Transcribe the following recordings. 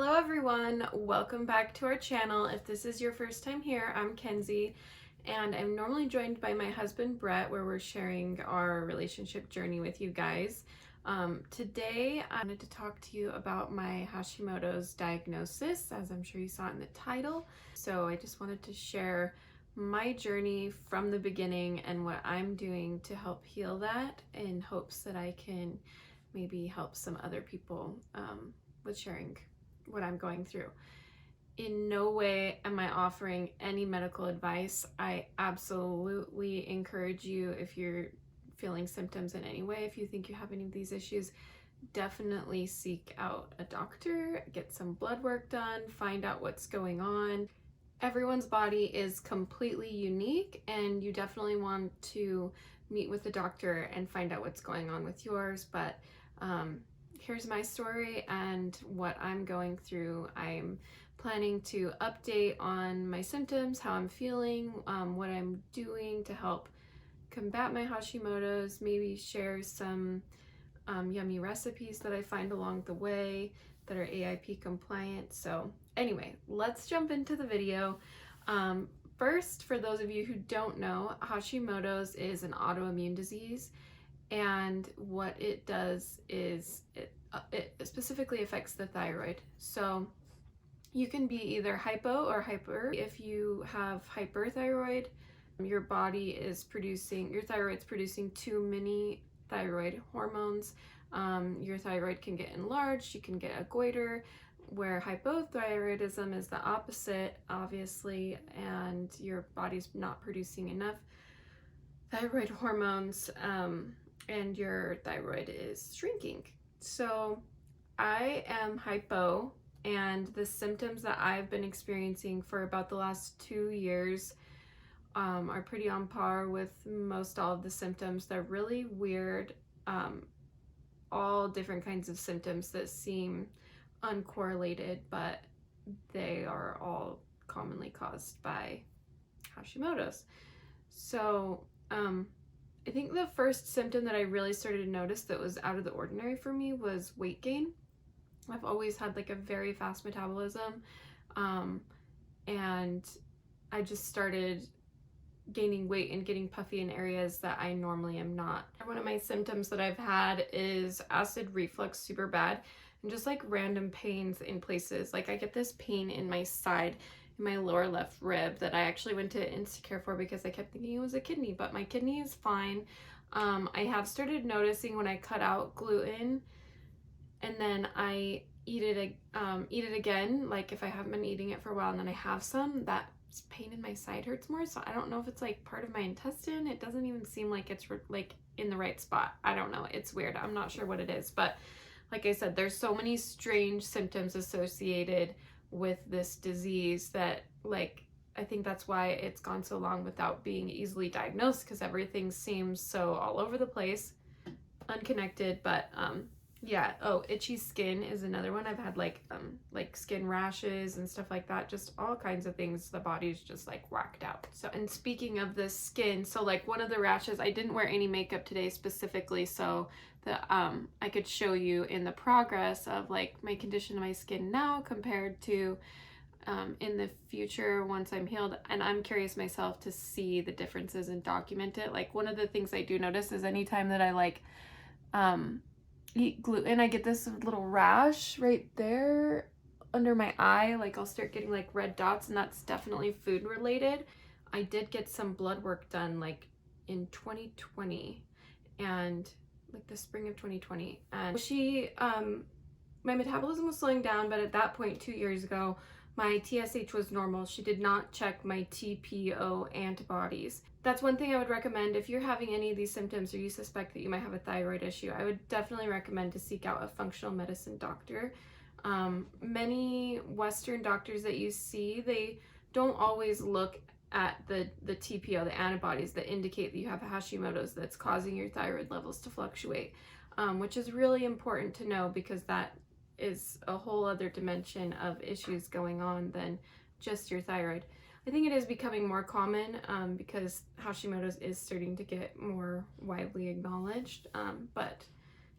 Hello everyone, welcome back to our channel. If this is your first time here, I'm Kenzie and I'm normally joined by my husband Brett, where we're sharing our relationship journey with you guys. Today I wanted to talk to you about my Hashimoto's diagnosis, as I'm sure you saw in the title. So I just wanted to share my journey from the beginning and what I'm doing to help heal that, in hopes that I can maybe help some other people with sharing what I'm going through. In no way am I offering any medical advice. I absolutely encourage you, if you're feeling symptoms in any way, if you think you have any of these issues, definitely seek out a doctor, get some blood work done, find out what's going on. Everyone's body is completely unique, and you definitely want to meet with a doctor and find out what's going on with yours. But here's my story and what I'm going through. I'm planning to update on my symptoms, how I'm feeling, what I'm doing to help combat my Hashimoto's, maybe share some yummy recipes that I find along the way that are AIP compliant. So anyway, let's jump into the video. First, for those of you who don't know, Hashimoto's is an autoimmune disease, and what it does is it specifically affects the thyroid. So you can be either hypo or hyper. If you have hyperthyroid, your thyroid's producing too many thyroid hormones. Your thyroid can get enlarged, you can get a goiter, where hypothyroidism is the opposite, obviously, and your body's not producing enough thyroid hormones, and your thyroid is shrinking. So I am hypo, and the symptoms that I've been experiencing for about the last 2 years are pretty on par with most all of the symptoms. They're really weird, all different kinds of symptoms that seem uncorrelated, but they are all commonly caused by Hashimoto's. So I think the first symptom that I really started to notice that was out of the ordinary for me was weight gain. I've always had like a very fast metabolism, and I just started gaining weight and getting puffy in areas that I normally am not. One of my symptoms that I've had is acid reflux, super bad, and just like random pains in places. Like I get this pain in my side, in my lower left rib, that I actually went to Instacare for because I kept thinking it was a kidney, but my kidney is fine. I have started noticing when I cut out gluten and then I eat it again, like if I haven't been eating it for a while and then I have some, that pain in my side hurts more. So I don't know if it's like part of my intestine. It doesn't even seem like it's like in the right spot. I don't know. It's weird. I'm not sure what it is, but like I said, there's so many strange symptoms associated with this disease that, like, I think that's why it's gone so long without being easily diagnosed, because everything seems so all over the place, unconnected. But yeah. Oh, itchy skin is another one. I've had like skin rashes and stuff like that, just all kinds of things. The body's just like whacked out. So, and speaking of the skin, so like one of the rashes, I didn't wear any makeup today specifically, so that I could show you in the progress of like my condition of my skin now compared to in the future once I'm healed. And I'm curious myself to see the differences and document it. Like one of the things I do notice is anytime that I like eat gluten, I get this little rash right there under my eye. Like I'll start getting like red dots, and that's definitely food related. I did get some blood work done like in 2020, and like the spring of 2020, and my metabolism was slowing down, but at that point 2 years ago, my TSH was normal. She did not check my TPO antibodies. That's one thing I would recommend if you're having any of these symptoms or you suspect that you might have a thyroid issue. I would definitely recommend to seek out a functional medicine doctor. Many Western doctors that you see, they don't always look at the TPO, the antibodies that indicate that you have Hashimoto's that's causing your thyroid levels to fluctuate, which is really important to know, because that is a whole other dimension of issues going on than just your thyroid. I think it is becoming more common because Hashimoto's is starting to get more widely acknowledged, but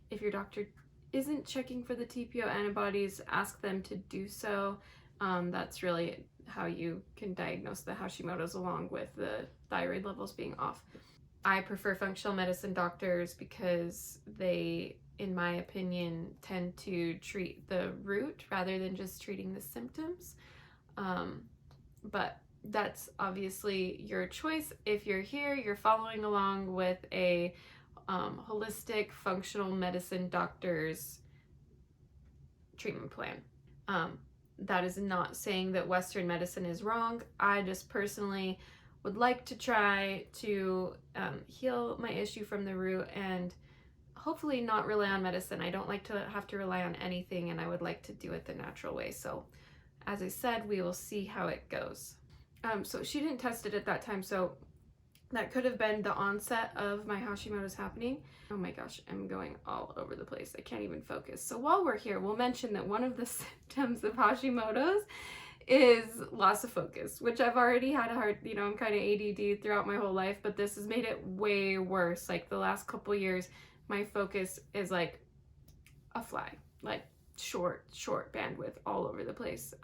if your doctor isn't checking for the TPO antibodies, ask them to do so. That's really how you can diagnose the Hashimoto's, along with the thyroid levels being off. I prefer functional medicine doctors because they, in my opinion, tend to treat the root rather than just treating the symptoms. But that's obviously your choice. If you're here, you're following along with a holistic functional medicine doctor's treatment plan. That is not saying that Western medicine is wrong. I just personally would like to try to heal my issue from the root and hopefully not rely on medicine. I don't like to have to rely on anything, and I would like to do it the natural way. So as I said, we will see how it goes. So she didn't test it at that time, so that could have been the onset of my Hashimoto's happening. Oh my gosh, I'm going all over the place. I can't even focus. So while we're here, we'll mention that one of the symptoms of Hashimoto's is loss of focus, which I've already had a hard, I'm kind of ADD throughout my whole life, but this has made it way worse. Like the last couple years, my focus is like a fly, like short bandwidth all over the place.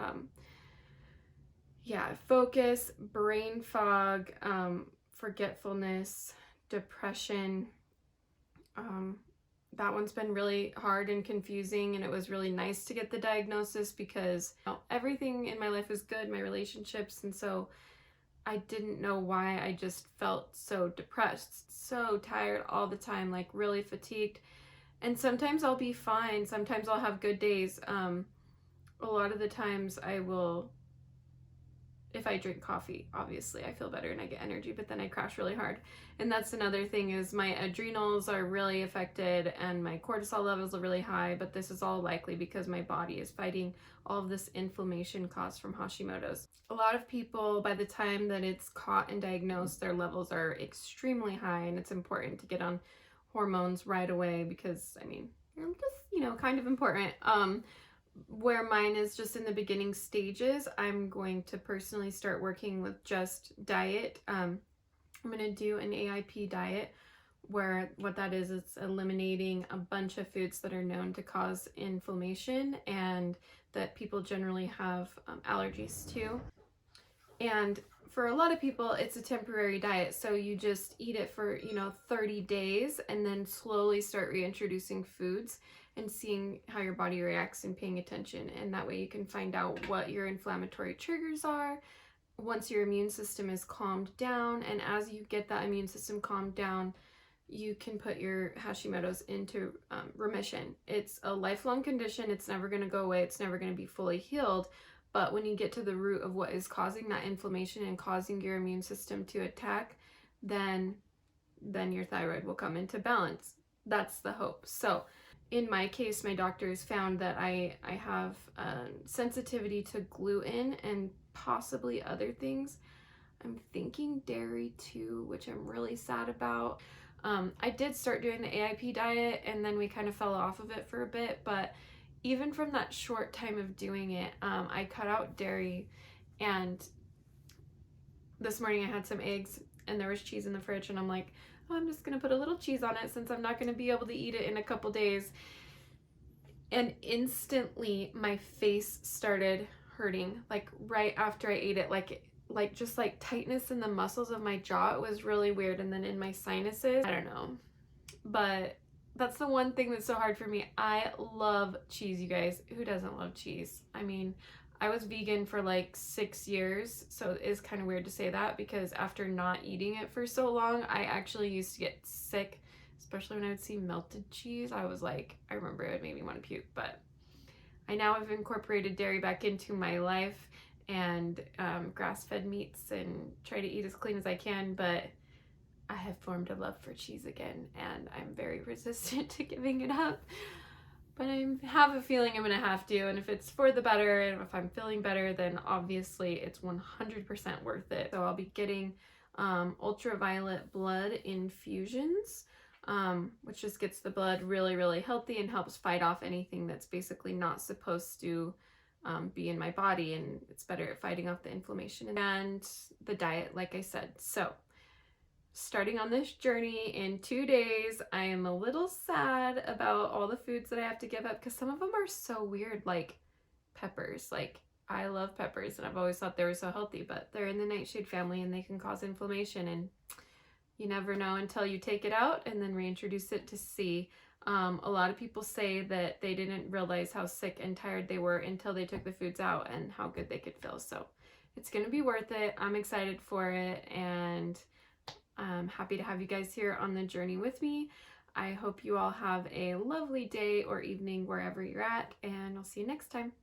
Focus, brain fog, forgetfulness, depression. That one's been really hard and confusing, and it was really nice to get the diagnosis because everything in my life is good, my relationships, and so I didn't know why I just felt so depressed, so tired all the time, like really fatigued. And sometimes I'll be fine, sometimes I'll have good days. A lot of the times I will, if I drink coffee, obviously I feel better and I get energy, but then I crash really hard. And that's another thing, is my adrenals are really affected and my cortisol levels are really high, but this is all likely because my body is fighting all of this inflammation caused from Hashimoto's. A lot of people, by the time that it's caught and diagnosed, their levels are extremely high, and it's important to get on hormones right away because, I mean, they're just, kind of important. Where mine is just in the beginning stages, I'm going to personally start working with just diet. I'm going to do an AIP diet, where what that is, it's eliminating a bunch of foods that are known to cause inflammation and that people generally have allergies to. And for a lot of people, it's a temporary diet. So you just eat it for, 30 days and then slowly start reintroducing foods and seeing how your body reacts and paying attention. And that way you can find out what your inflammatory triggers are once your immune system is calmed down. And as you get that immune system calmed down, you can put your Hashimoto's into remission. It's a lifelong condition. It's never going to go away. It's never going to be fully healed. But when you get to the root of what is causing that inflammation and causing your immune system to attack, then your thyroid will come into balance. That's the hope. So in my case, my doctors found that I have sensitivity to gluten and possibly other things. I'm thinking dairy too, which I'm really sad about. I did start doing the AIP diet and then we kind of fell off of it for a bit, but even from that short time of doing it, I cut out dairy, and this morning I had some eggs and there was cheese in the fridge, and I'm like, oh, I'm just gonna put a little cheese on it since I'm not gonna be able to eat it in a couple days. And instantly my face started hurting, like right after I ate it, like just like tightness in the muscles of my jaw. It was really weird. And then in my sinuses, I don't know, but that's the one thing that's so hard for me. I love cheese, you guys. Who doesn't love cheese? I mean, I was vegan for like 6 years, so it is kind of weird to say that because after not eating it for so long, I actually used to get sick, especially when I would see melted cheese. I was like, I remember it made me want to puke, but I now have incorporated dairy back into my life and grass-fed meats and try to eat as clean as I can, but I have formed a love for cheese again, and I'm very resistant to giving it up. But I have a feeling I'm gonna have to, and if it's for the better, and if I'm feeling better, then obviously it's 100% worth it. So I'll be getting ultraviolet blood infusions, which just gets the blood really, really healthy and helps fight off anything that's basically not supposed to be in my body, and it's better at fighting off the inflammation. And the diet, like I said. So starting on this journey in 2 days. I am a little sad about all the foods that I have to give up because some of them are so weird, like peppers. Like, I love peppers and I've always thought they were so healthy, but they're in the nightshade family and they can cause inflammation, and you never know until you take it out and then reintroduce it to see. A lot of people say that they didn't realize how sick and tired they were until they took the foods out and how good they could feel. So it's going to be worth it. I'm excited for it, and I'm happy to have you guys here on the journey with me. I hope you all have a lovely day or evening wherever you're at, and I'll see you next time.